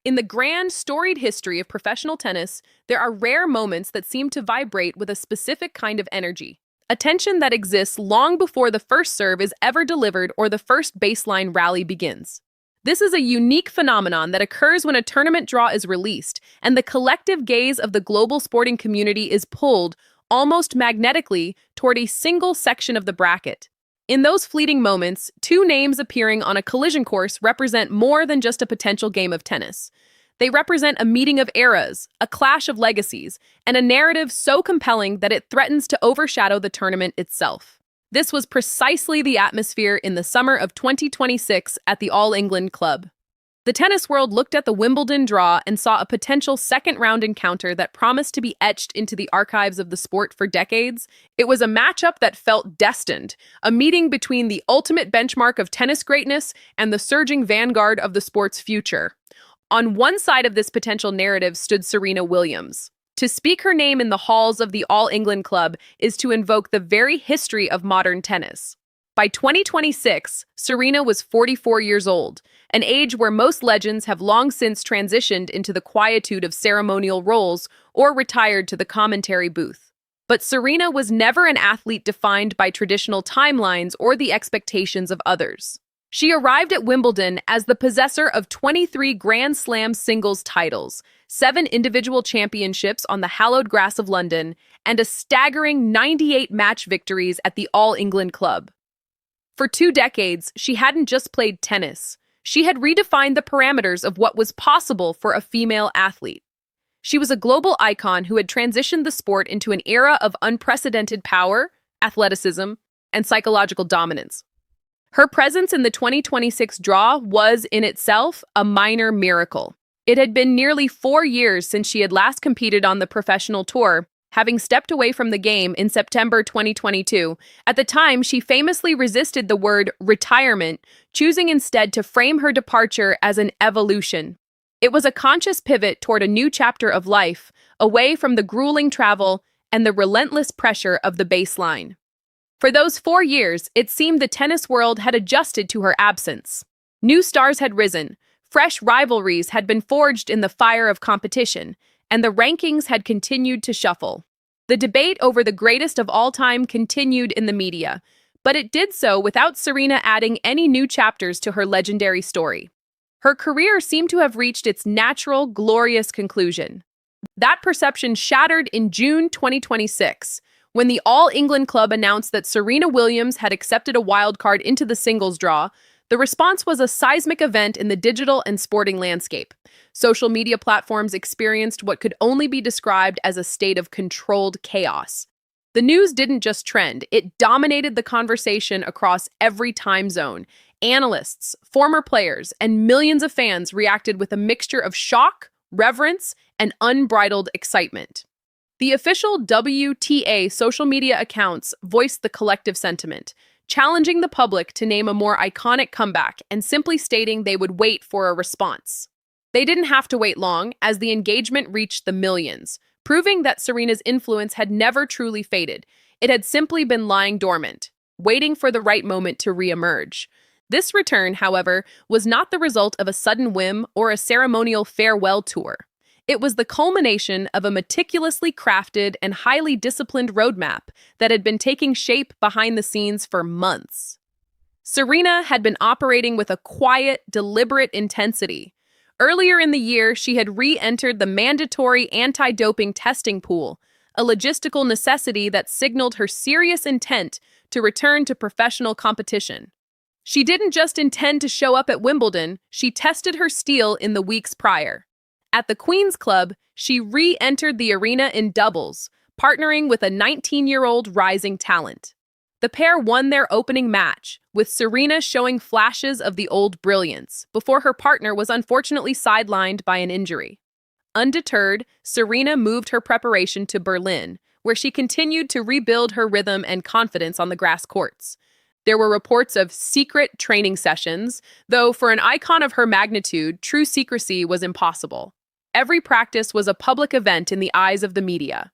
In the grand, storied history of professional tennis, there are rare moments that seem to vibrate with a specific kind of energy. A tension that exists long before the first serve is ever delivered or the first baseline rally begins. This is a unique phenomenon that occurs when a tournament draw is released and the collective gaze of the global sporting community is pulled, almost magnetically, toward a single section of the bracket. In those fleeting moments, two names appearing on a collision course represent more than just a potential game of tennis. They represent a meeting of eras, a clash of legacies, and a narrative so compelling that it threatens to overshadow the tournament itself. This was precisely the atmosphere in the summer of 2026 at the All England Club. The tennis world looked at the Wimbledon draw and saw a potential second-round encounter that promised to be etched into the archives of the sport for decades. It was a matchup that felt destined, a meeting between the ultimate benchmark of tennis greatness and the surging vanguard of the sport's future. On one side of this potential narrative stood Serena Williams. To speak her name in the halls of the All England Club is to invoke the very history of modern tennis. By 2026, Serena was 44 years old, an age where most legends have long since transitioned into the quietude of ceremonial roles or retired to the commentary booth. But Serena was never an athlete defined by traditional timelines or the expectations of others. She arrived at Wimbledon as the possessor of 23 Grand Slam singles titles, 7 individual championships on the hallowed grass of London, and a staggering 98 match victories at the All England Club. For 2 decades, she hadn't just played tennis. She had redefined the parameters of what was possible for a female athlete. She was a global icon who had transitioned the sport into an era of unprecedented power, athleticism, and psychological dominance. Her presence in the 2026 draw was, in itself, a minor miracle. It had been nearly 4 years since she had last competed on the professional tour, having stepped away from the game in September 2022. At the time, she famously resisted the word retirement, choosing instead to frame her departure as an evolution. It was a conscious pivot toward a new chapter of life, away from the grueling travel and the relentless pressure of the baseline. For those 4 years, it seemed the tennis world had adjusted to her absence. New stars had risen, fresh rivalries had been forged in the fire of competition, and the rankings had continued to shuffle. The debate over the greatest of all time continued in the media, but it did so without Serena adding any new chapters to her legendary story. Her career seemed to have reached its natural, glorious conclusion. That perception shattered in June 2026, when the All England Club announced that Serena Williams had accepted a wildcard into the singles draw. The response was a seismic event in the digital and sporting landscape. Social media platforms experienced what could only be described as a state of controlled chaos. The news didn't just trend, it dominated the conversation across every time zone. Analysts, former players, and millions of fans reacted with a mixture of shock, reverence, and unbridled excitement. The official WTA social media accounts voiced the collective sentiment, challenging the public to name a more iconic comeback and simply stating they would wait for a response. They didn't have to wait long, as the engagement reached the millions, proving that Serena's influence had never truly faded. It had simply been lying dormant, waiting for the right moment to re-emerge. This return, however, was not the result of a sudden whim or a ceremonial farewell tour. It was the culmination of a meticulously crafted and highly disciplined roadmap that had been taking shape behind the scenes for months. Serena had been operating with a quiet, deliberate intensity. Earlier in the year, she had re-entered the mandatory anti-doping testing pool, a logistical necessity that signaled her serious intent to return to professional competition. She didn't just intend to show up at Wimbledon, she tested her steel in the weeks prior. At the Queen's Club, she re-entered the arena in doubles, partnering with a 19-year-old rising talent. The pair won their opening match, with Serena showing flashes of the old brilliance, before her partner was unfortunately sidelined by an injury. Undeterred, Serena moved her preparation to Berlin, where she continued to rebuild her rhythm and confidence on the grass courts. There were reports of secret training sessions, though for an icon of her magnitude, true secrecy was impossible. Every practice was a public event in the eyes of the media.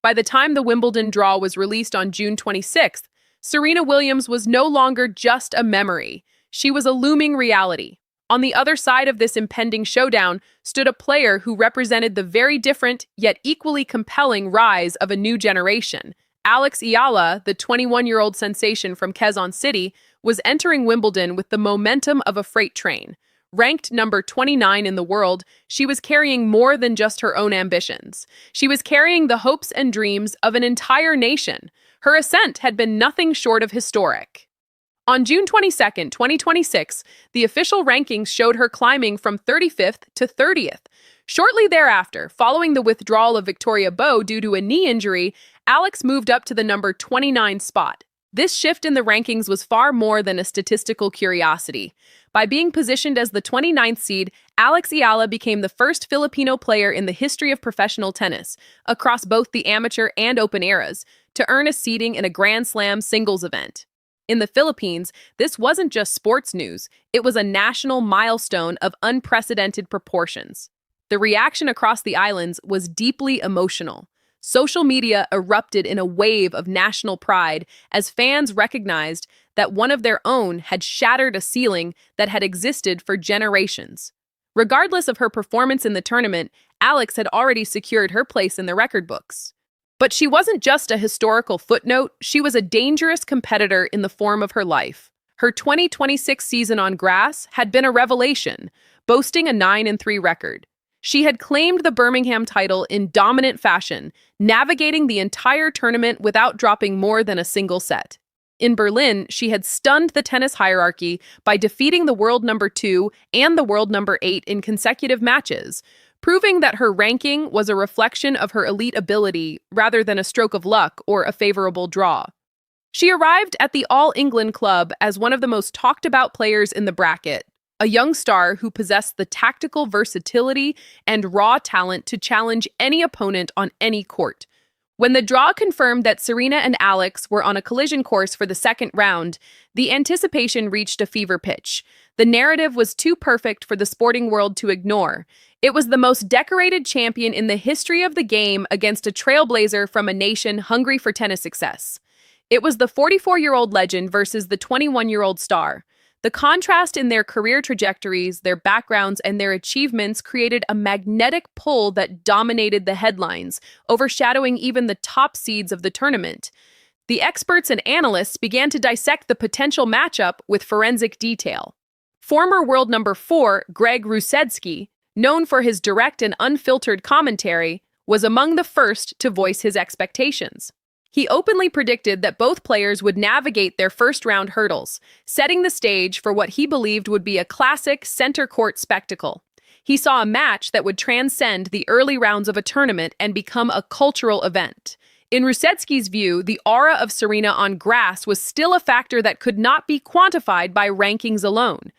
By the time the Wimbledon draw was released on June 26th, Serena Williams was no longer just a memory. She was a looming reality. On the other side of this impending showdown stood a player who represented the very different, yet equally compelling rise of a new generation. Alex Eala, the 21-year-old sensation from Quezon City, was entering Wimbledon with the momentum of a freight train. Ranked number 29 in the world, she was carrying more than just her own ambitions. She was carrying the hopes and dreams of an entire nation. Her ascent had been nothing short of historic. On June 22, 2026, the official rankings showed her climbing from 35th to 30th. Shortly thereafter, following the withdrawal of Victoria Bow due to a knee injury, Alex moved up to the number 29 spot. This shift in the rankings was far more than a statistical curiosity. By being positioned as the 29th seed, Alex Eala became the first Filipino player in the history of professional tennis, across both the amateur and open eras, to earn a seeding in a Grand Slam singles event. In the Philippines, this wasn't just sports news, it was a national milestone of unprecedented proportions. The reaction across the islands was deeply emotional. Social media erupted in a wave of national pride as fans recognized that one of their own had shattered a ceiling that had existed for generations. Regardless of her performance in the tournament, Alex had already secured her place in the record books. But she wasn't just a historical footnote, she was a dangerous competitor in the form of her life. Her 2026 season on grass had been a revelation, boasting a 9-3 record. She had claimed the Birmingham title in dominant fashion, navigating the entire tournament without dropping more than a single set. In Berlin, she had stunned the tennis hierarchy by defeating the world number 2 and the world number 8 in consecutive matches, proving that her ranking was a reflection of her elite ability rather than a stroke of luck or a favorable draw. She arrived at the All England club as one of the most talked about players in the bracket, a young star who possessed the tactical versatility and raw talent to challenge any opponent on any court. When the draw confirmed that Serena and Alex were on a collision course for the second round, the anticipation reached a fever pitch. The narrative was too perfect for the sporting world to ignore. It was the most decorated champion in the history of the game against a trailblazer from a nation hungry for tennis success. It was the 44-year-old legend versus the 21-year-old star. The contrast in their career trajectories, their backgrounds, and their achievements created a magnetic pull that dominated the headlines, overshadowing even the top seeds of the tournament. The experts and analysts began to dissect the potential matchup with forensic detail. Former world number 4, Greg Rusedski, known for his direct and unfiltered commentary, was among the first to voice his expectations. He openly predicted that both players would navigate their first-round hurdles, setting the stage for what he believed would be a classic center-court spectacle. He saw a match that would transcend the early rounds of a tournament and become a cultural event. In Rusedski's view, the aura of Serena on grass was still a factor that could not be quantified by rankings alone.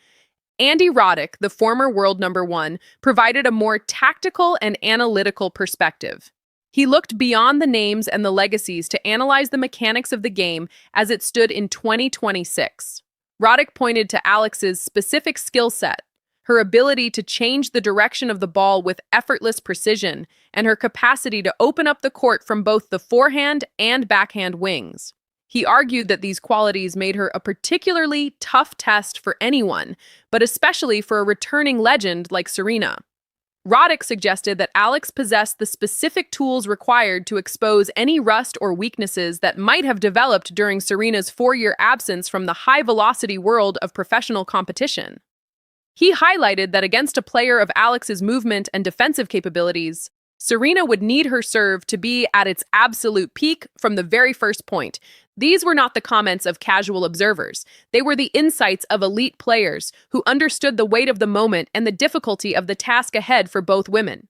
Andy Roddick, the former world number 1, provided a more tactical and analytical perspective. He looked beyond the names and the legacies to analyze the mechanics of the game as it stood in 2026. Roddick pointed to Alex's specific skill set, her ability to change the direction of the ball with effortless precision, and her capacity to open up the court from both the forehand and backhand wings. He argued that these qualities made her a particularly tough test for anyone, but especially for a returning legend like Serena. Roddick suggested that Alex possessed the specific tools required to expose any rust or weaknesses that might have developed during Serena's 4-year absence from the high-velocity world of professional competition. He highlighted that against a player of Alex's movement and defensive capabilities, Serena would need her serve to be at its absolute peak from the very first point. These were not the comments of casual observers. They were the insights of elite players who understood the weight of the moment and the difficulty of the task ahead for both women.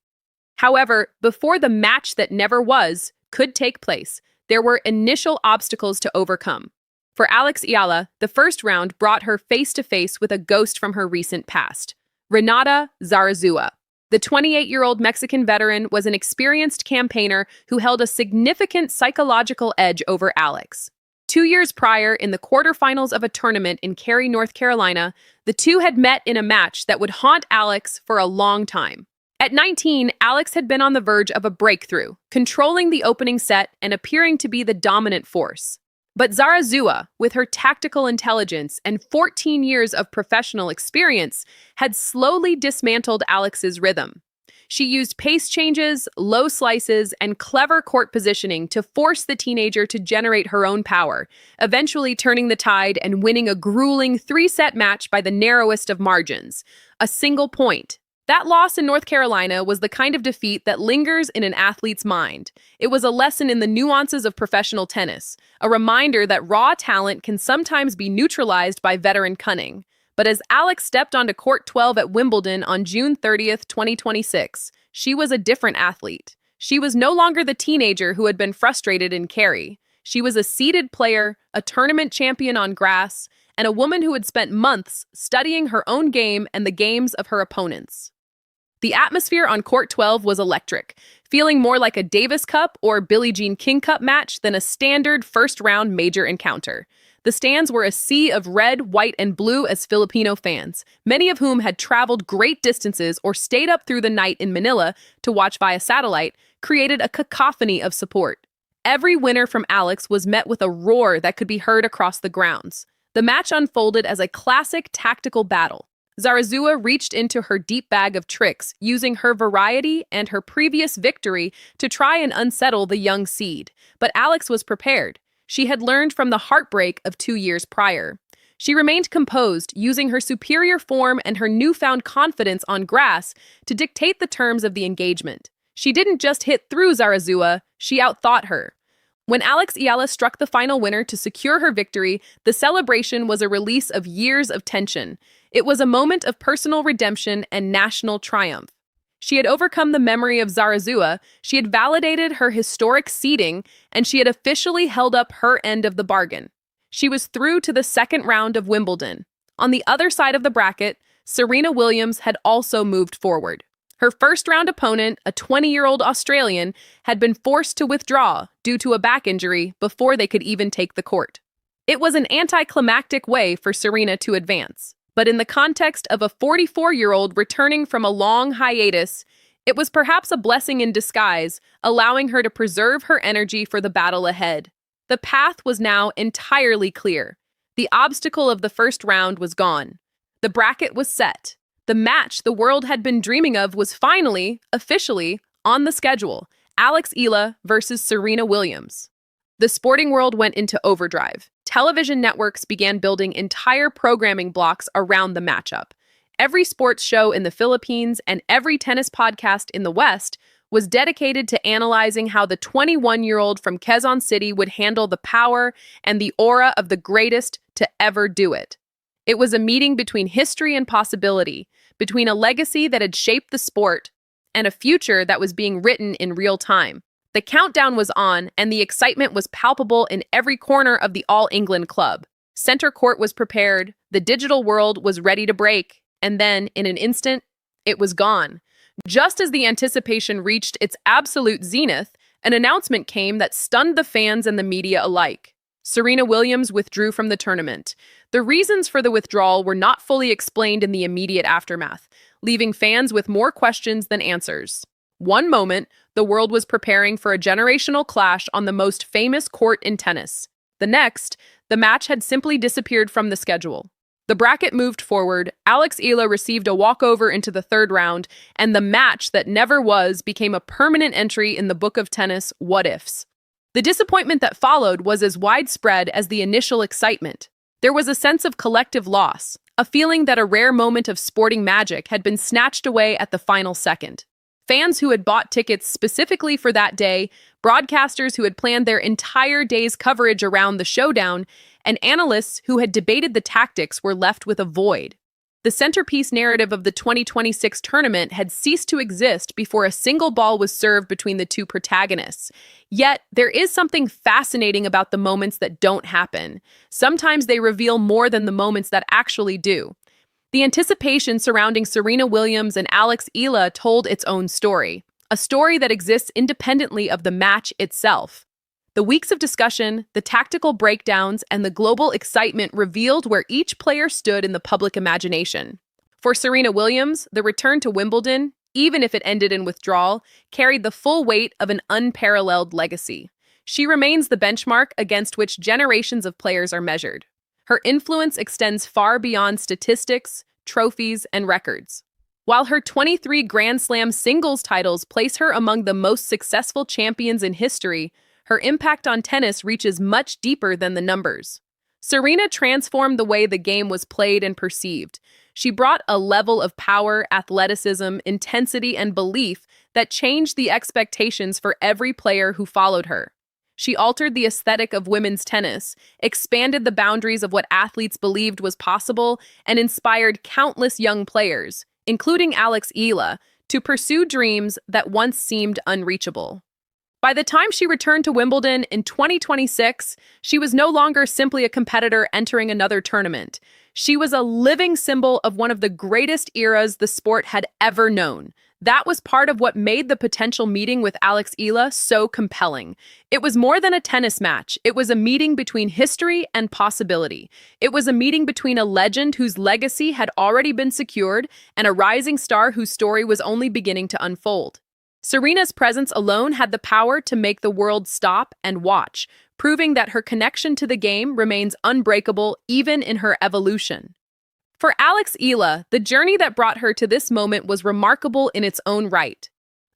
However, before the match that never was could take place, there were initial obstacles to overcome. For Alex Eala, the first round brought her face-to-face with a ghost from her recent past, Renata Zarazua. The 28-year-old Mexican veteran was an experienced campaigner who held a significant psychological edge over Alex. 2 years prior, in the quarterfinals of a tournament in Cary, North Carolina, the two had met in a match that would haunt Alex for a long time. At 19, Alex had been on the verge of a breakthrough, controlling the opening set and appearing to be the dominant force. But Zarazua, with her tactical intelligence and 14 years of professional experience, had slowly dismantled Alex's rhythm. She used pace changes, low slices, and clever court positioning to force the teenager to generate her own power, eventually turning the tide and winning a grueling three-set match by the narrowest of margins, a single point. That loss in North Carolina was the kind of defeat that lingers in an athlete's mind. It was a lesson in the nuances of professional tennis, a reminder that raw talent can sometimes be neutralized by veteran cunning. But as Alex stepped onto court 12 at Wimbledon on June 30th, 2026, she was a different athlete. She was no longer the teenager who had been frustrated in carry. She was a seeded player, a tournament champion on grass, and a woman who had spent months studying her own game and the games of her opponents. The atmosphere on Court 12 was electric, feeling more like a Davis Cup or Billie Jean King Cup match than a standard first-round major encounter. The stands were a sea of red, white, and blue as Filipino fans, many of whom had traveled great distances or stayed up through the night in Manila to watch via satellite, created a cacophony of support. Every winner from Alex was met with a roar that could be heard across the grounds. The match unfolded as a classic tactical battle. Zarazua reached into her deep bag of tricks, using her variety and her previous victory to try and unsettle the young seed. But Alex was prepared. She had learned from the heartbreak of 2 years prior. She remained composed, using her superior form and her newfound confidence on grass to dictate the terms of the engagement. She didn't just hit through Zarazua, she outthought her. When Eala struck the final winner to secure her victory, the celebration was a release of years of tension. It was a moment of personal redemption and national triumph. She had overcome the memory of Zarazua, she had validated her historic seeding, and she had officially held up her end of the bargain. She was through to the second round of Wimbledon. On the other side of the bracket, Serena Williams had also moved forward. Her first-round opponent, a 20-year-old Australian, had been forced to withdraw due to a back injury before they could even take the court. It was an anticlimactic way for Serena to advance. But in the context of a 44-year-old returning from a long hiatus, it was perhaps a blessing in disguise, allowing her to preserve her energy for the battle ahead. The path was now entirely clear. The obstacle of the first round was gone. The bracket was set. The match the world had been dreaming of was finally, officially, on the schedule. Eala versus Serena Williams. The sporting world went into overdrive. Television networks began building entire programming blocks around the matchup. Every sports show in the Philippines and every tennis podcast in the West was dedicated to analyzing how the 21-year-old from Quezon City would handle the power and the aura of the greatest to ever do it. It was a meeting between history and possibility, between a legacy that had shaped the sport and a future that was being written in real time. The countdown was on, and the excitement was palpable in every corner of the All England club. Center court was prepared, the digital world was ready to break, and then, in an instant, it was gone. Just as the anticipation reached its absolute zenith, an announcement came that stunned the fans and the media alike. Serena Williams withdrew from the tournament. The reasons for the withdrawal were not fully explained in the immediate aftermath, leaving fans with more questions than answers. One moment, the world was preparing for a generational clash on the most famous court in tennis. The next, the match had simply disappeared from the schedule. The bracket moved forward, Eala received a walkover into the third round, and the match that never was became a permanent entry in the book of tennis what-ifs. The disappointment that followed was as widespread as the initial excitement. There was a sense of collective loss, a feeling that a rare moment of sporting magic had been snatched away at the final second. Fans who had bought tickets specifically for that day, broadcasters who had planned their entire day's coverage around the showdown, and analysts who had debated the tactics were left with a void. The centerpiece narrative of the 2026 tournament had ceased to exist before a single ball was served between the two protagonists. Yet, there is something fascinating about the moments that don't happen. Sometimes they reveal more than the moments that actually do. The anticipation surrounding Serena Williams and Eala told its own story, a story that exists independently of the match itself. The weeks of discussion, the tactical breakdowns, and the global excitement revealed where each player stood in the public imagination. For Serena Williams, the return to Wimbledon, even if it ended in withdrawal, carried the full weight of an unparalleled legacy. She remains the benchmark against which generations of players are measured. Her influence extends far beyond statistics, trophies, and records. While her 23 Grand Slam singles titles place her among the most successful champions in history, her impact on tennis reaches much deeper than the numbers. Serena transformed the way the game was played and perceived. She brought a level of power, athleticism, intensity, and belief that changed the expectations for every player who followed her. She altered the aesthetic of women's tennis, expanded the boundaries of what athletes believed was possible, and inspired countless young players, including Eala, to pursue dreams that once seemed unreachable. By the time she returned to Wimbledon in 2026, she was no longer simply a competitor entering another tournament. She was a living symbol of one of the greatest eras the sport had ever known. That was part of what made the potential meeting with Eala so compelling. It was more than a tennis match. It was a meeting between history and possibility. It was a meeting between a legend whose legacy had already been secured and a rising star whose story was only beginning to unfold. Serena's presence alone had the power to make the world stop and watch, proving that her connection to the game remains unbreakable even in her evolution. For Eala, the journey that brought her to this moment was remarkable in its own right.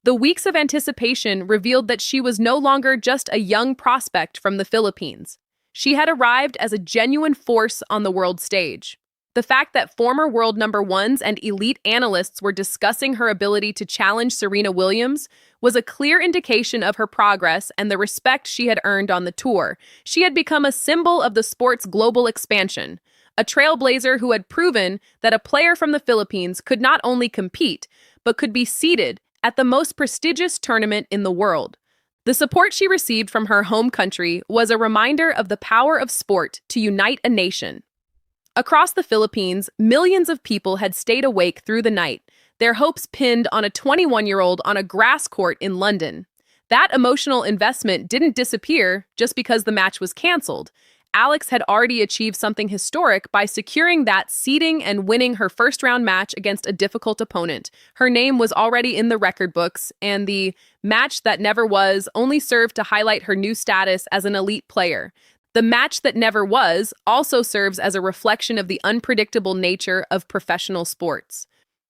The weeks of anticipation revealed that she was no longer just a young prospect from the Philippines. She had arrived as a genuine force on the world stage. The fact that former world number ones and elite analysts were discussing her ability to challenge Serena Williams was a clear indication of her progress and the respect she had earned on the tour. She had become a symbol of the sport's global expansion, a trailblazer who had proven that a player from the Philippines could not only compete, but could be seated at the most prestigious tournament in the world. The support she received from her home country was a reminder of the power of sport to unite a nation. Across the Philippines, millions of people had stayed awake through the night, their hopes pinned on a 21-year-old on a grass court in London. That emotional investment didn't disappear just because the match was canceled. Alex had already achieved something historic by securing that seeding and winning her first-round match against a difficult opponent. Her name was already in the record books, and the match that never was only served to highlight her new status as an elite player. The match that never was also serves as a reflection of the unpredictable nature of professional sports.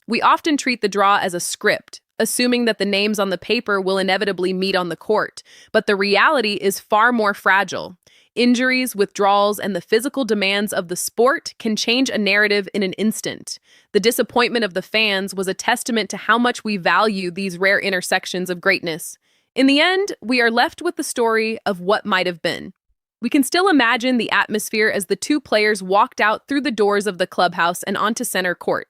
We often treat the draw as a script, assuming that the names on the paper will inevitably meet on the court, but the reality is far more fragile. Injuries, withdrawals, and the physical demands of the sport can change a narrative in an instant. The disappointment of the fans was a testament to how much we value these rare intersections of greatness. In the end, we are left with the story of what might have been. We can still imagine the atmosphere as the two players walked out through the doors of the clubhouse and onto center court.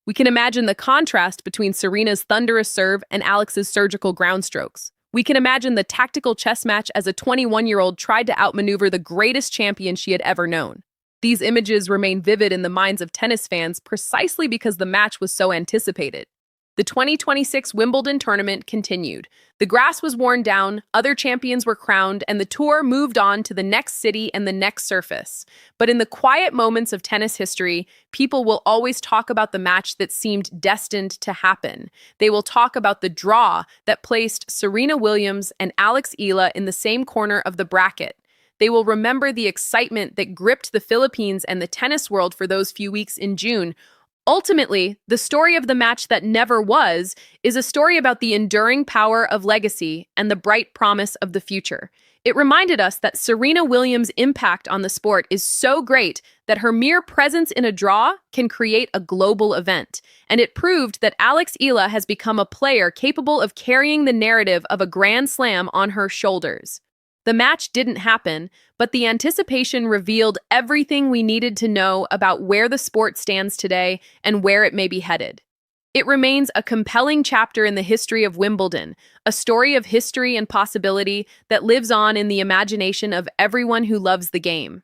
We can imagine the contrast between Serena's thunderous serve and Alex's surgical ground strokes. We can imagine the tactical chess match as a 21-year-old tried to outmaneuver the greatest champion she had ever known. These images remain vivid in the minds of tennis fans precisely because the match was so anticipated. The 2026 Wimbledon tournament continued. The grass was worn down, other champions were crowned, and the tour moved on to the next city and the next surface. But in the quiet moments of tennis history, people will always talk about the match that seemed destined to happen. They will talk about the draw that placed Serena Williams and Eala in the same corner of the bracket. They will remember the excitement that gripped the Philippines and the tennis world for those few weeks in June. Ultimately, the story of the match that never was is a story about the enduring power of legacy and the bright promise of the future. It reminded us that Serena Williams' impact on the sport is so great that her mere presence in a draw can create a global event. And it proved that Eala has become a player capable of carrying the narrative of a Grand Slam on her shoulders. The match didn't happen, but the anticipation revealed everything we needed to know about where the sport stands today and where it may be headed. It remains a compelling chapter in the history of Wimbledon, a story of history and possibility that lives on in the imagination of everyone who loves the game.